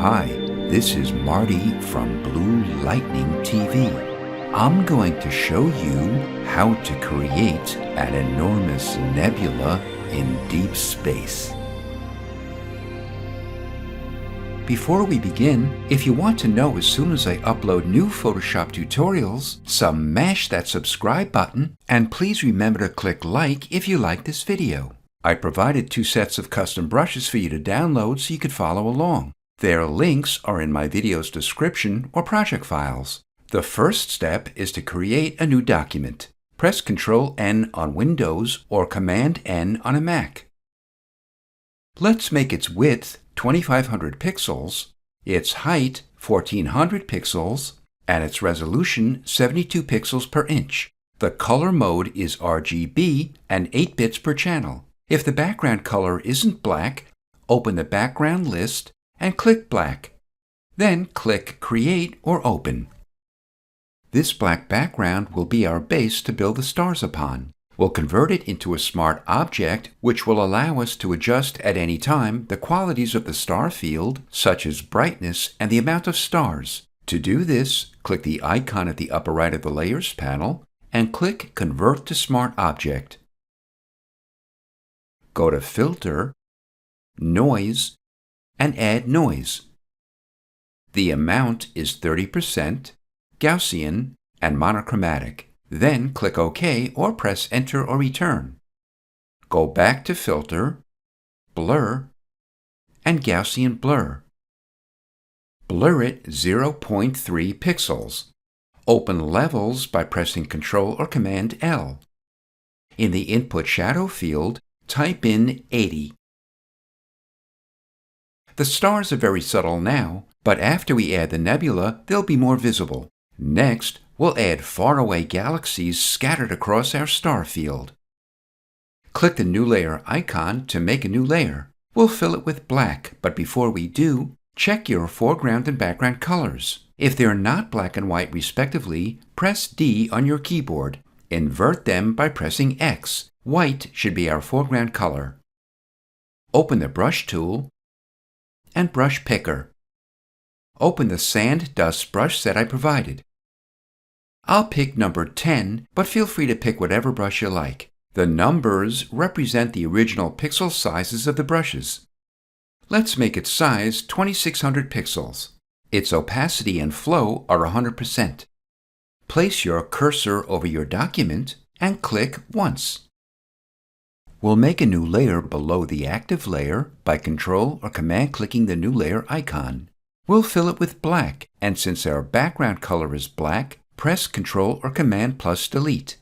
Hi, this is Marty from Blue Lightning TV. I'm going to show you how to create an enormous nebula in deep space. Before we begin, if you want to know as soon as I upload new Photoshop tutorials, mash that subscribe button, and please remember to click like if you like this video. I provided 2 sets of custom brushes for you to download so you could follow along. Their links are in my video's description or project files. The first step is to create a new document. Press Ctrl N on Windows or Command N on a Mac. Let's make its width 2500 pixels, its height 1400 pixels, and its resolution 72 pixels per inch. The color mode is RGB and 8 bits per channel. If the background color isn't black, open the background list and click black. Then click Create or Open. This black background will be our base to build the stars upon. We'll convert it into a smart object, which will allow us to adjust at any time the qualities of the star field, such as brightness and the amount of stars. To do this, click the icon at the upper right of the Layers panel and click Convert to Smart Object. Go to Filter, Noise, and add noise. The amount is 30%, Gaussian, and monochromatic. Then click OK or press Enter or Return. Go back to Filter, Blur, and Gaussian Blur. Blur it 0.3 pixels. Open Levels by pressing Ctrl or Command L. In the Input Shadow field, type in 80. The stars are very subtle now, but after we add the nebula, they'll be more visible. Next, we'll add faraway galaxies scattered across our star field. Click the New Layer icon to make a new layer. We'll fill it with black, but before we do, check your foreground and background colors. If they're not black and white respectively, press D on your keyboard. Invert them by pressing X. White should be our foreground color. Open the Brush tool and Brush Picker. Open the Sand Dust brush set I provided. I'll pick number 10, but feel free to pick whatever brush you like. The numbers represent the original pixel sizes of the brushes. Let's make its size 2600 pixels. Its opacity and flow are 100%. Place your cursor over your document and click once. We'll make a new layer below the active layer by Control or Command clicking the new layer icon. We'll fill it with black, and since our background color is black, press Control or Command plus Delete.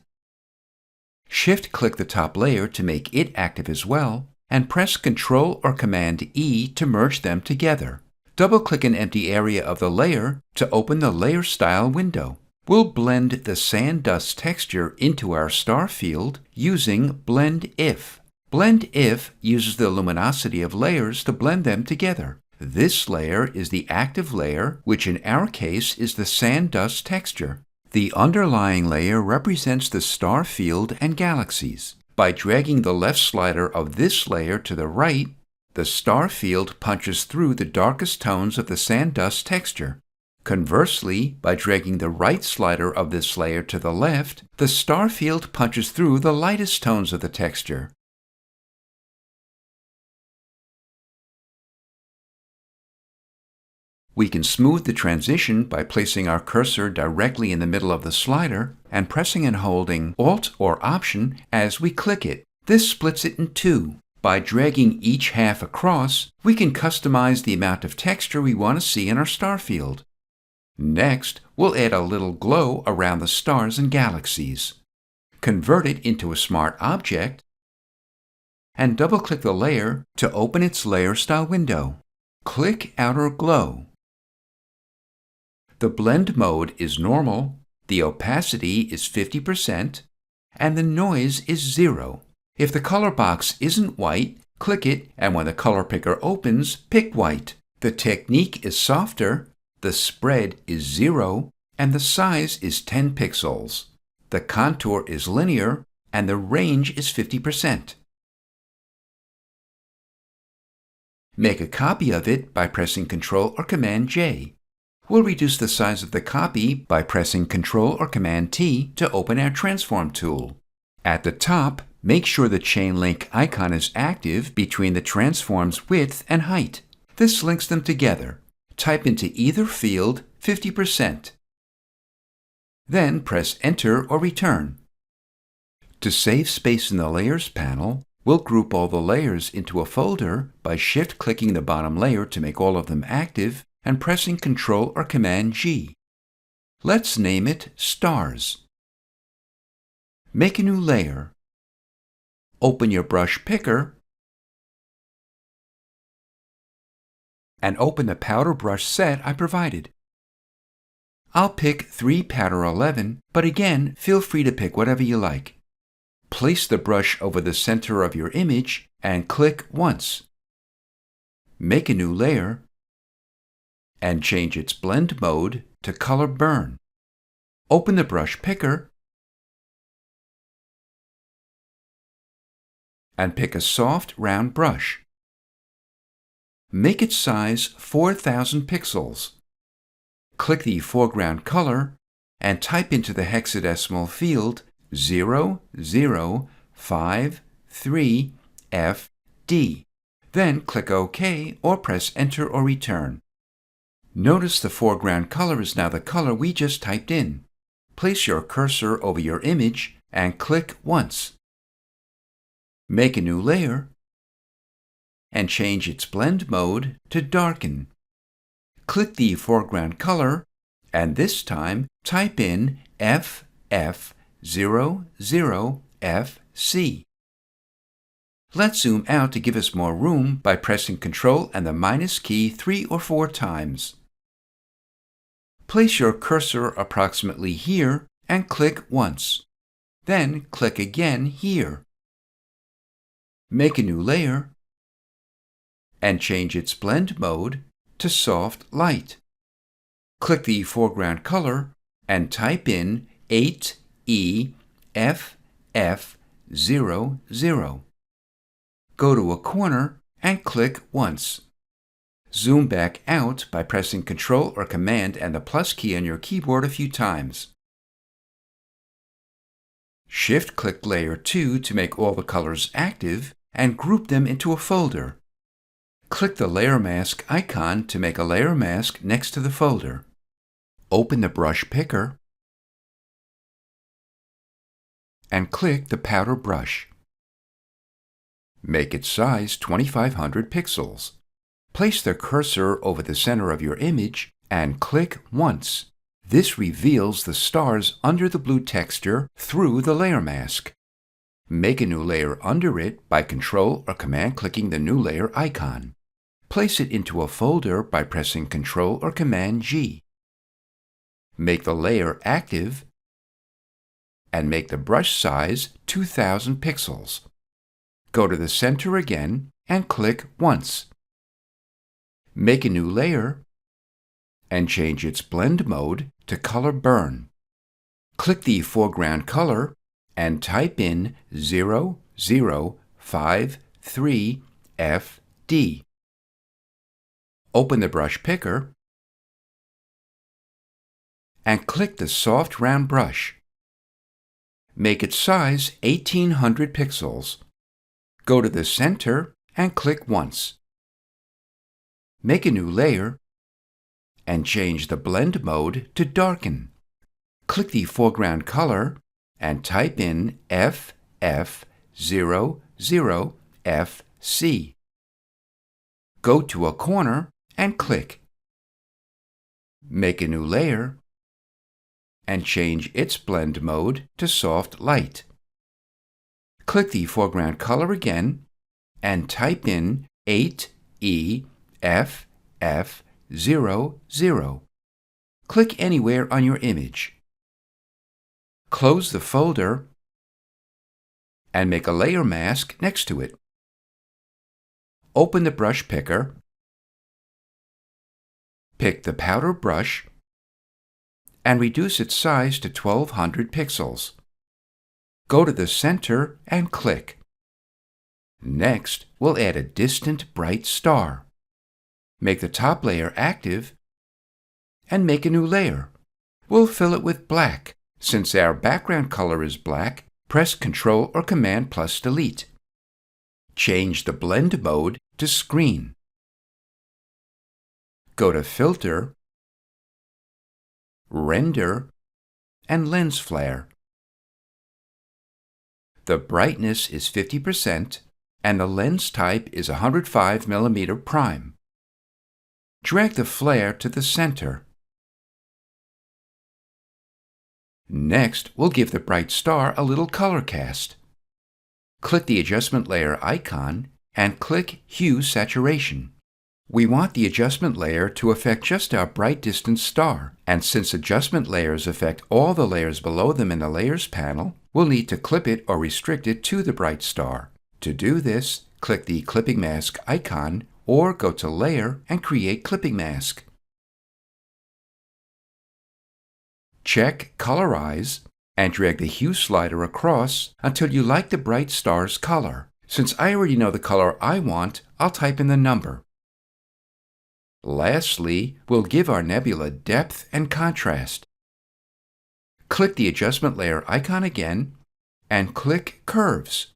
Shift-click the top layer to make it active as well, and press Control or Command E to merge them together. Double-click an empty area of the layer to open the Layer Style window. We'll blend the sand dust texture into our star field using Blend If. Blend If uses the luminosity of layers to blend them together. This layer is the active layer, which in our case is the sand dust texture. The underlying layer represents the star field and galaxies. By dragging the left slider of this layer to the right, the star field punches through the darkest tones of the sand dust texture. Conversely, by dragging the right slider of this layer to the left, the star field punches through the lightest tones of the texture. We can smooth the transition by placing our cursor directly in the middle of the slider and pressing and holding Alt or Option as we click it. This splits it in two. By dragging each half across, we can customize the amount of texture we want to see in our star field. Next, we'll add a little glow around the stars and galaxies. Convert it into a smart object and double-click the layer to open its Layer Style window. Click Outer Glow. The blend mode is normal, the opacity is 50%, and the noise is 0. If the color box isn't white, click it, and when the color picker opens, pick white. The technique is softer, the spread is 0, and the size is 10 pixels. The contour is linear, and the range is 50%. Make a copy of it by pressing Ctrl or Command J. We'll reduce the size of the copy by pressing Ctrl or Command T to open our Transform tool. At the top, make sure the chain link icon is active between the transform's width and height. This links them together. Type into either field 50%. Then press Enter or Return. To save space in the Layers panel, we'll group all the layers into a folder by shift-clicking the bottom layer to make all of them active and pressing Ctrl or Command G. Let's name it Stars. Make a new layer. Open your brush picker and open the powder brush set I provided. I'll pick 3 powder 11, but again, feel free to pick whatever you like. Place the brush over the center of your image and click once. Make a new layer and change its blend mode to color burn. Open the brush picker and pick a soft round brush. Make its size 4000 pixels. Click the foreground color and type into the hexadecimal field 0053FD. Then click OK or press Enter or Return. Notice the foreground color is now the color we just typed in. Place your cursor over your image and click once. Make a new layer and change its blend mode to darken. Click the foreground color and this time type in FF00FC. Let's zoom out to give us more room by pressing Ctrl and the minus key 3 or 4 times. Place your cursor approximately here and click once. Then click again here. Make a new layer and change its blend mode to soft light. Click the foreground color and type in 8EFF00. Go to a corner and click once. Zoom back out by pressing Ctrl or Command and the plus key on your keyboard a few times. Shift-click Layer 2 to make all the colors active and group them into a folder. Click the Layer Mask icon to make a layer mask next to the folder. Open the brush picker and click the powder brush. Make its size 2500 pixels. Place the cursor over the center of your image and click once. This reveals the stars under the blue texture through the layer mask. Make a new layer under it by Ctrl or Command clicking the new layer icon. Place it into a folder by pressing Ctrl or Command G. Make the layer active and make the brush size 2000 pixels. Go to the center again and click once. Make a new layer and change its blend mode to color burn. Click the foreground color and type in 0053FD. Open the brush picker and click the soft round brush. Make its size 1800 pixels. Go to the center and click once. Make a new layer and change the blend mode to darken. Click the foreground color and type in FF00FC. Go to a corner and click. Make a new layer and change its blend mode to soft light. Click the foreground color again and type in 8EFF00. Click anywhere on your image. Close the folder and make a layer mask next to it. Open the brush picker, pick the powder brush, and reduce its size to 1200 pixels. Go to the center and click. Next, we'll add a distant bright star. Make the top layer active, and make a new layer. We'll fill it with black. Since our background color is black, press Ctrl or Command plus Delete. Change the blend mode to screen. Go to Filter, Render, and Lens Flare. The brightness is 50% and the lens type is 105mm prime. Drag the flare to the center. Next, we'll give the bright star a little color cast. Click the adjustment layer icon and click Hue Saturation. We want the adjustment layer to affect just our bright distance star, and since adjustment layers affect all the layers below them in the Layers panel, we'll need to clip it or restrict it to the bright star. To do this, click the Clipping Mask icon or go to Layer and create Clipping Mask. Check Colorize and drag the hue slider across until you like the bright star's color. Since I already know the color I want, I'll type in the number. Lastly, we'll give our nebula depth and contrast. Click the adjustment layer icon again and click Curves.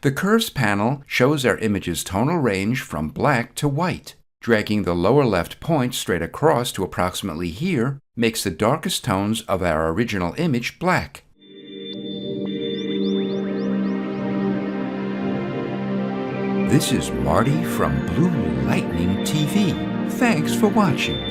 The Curves panel shows our image's tonal range from black to white. Dragging the lower left point straight across to approximately here makes the darkest tones of our original image black. This is Marty from Blue Lightning TV. Thanks for watching.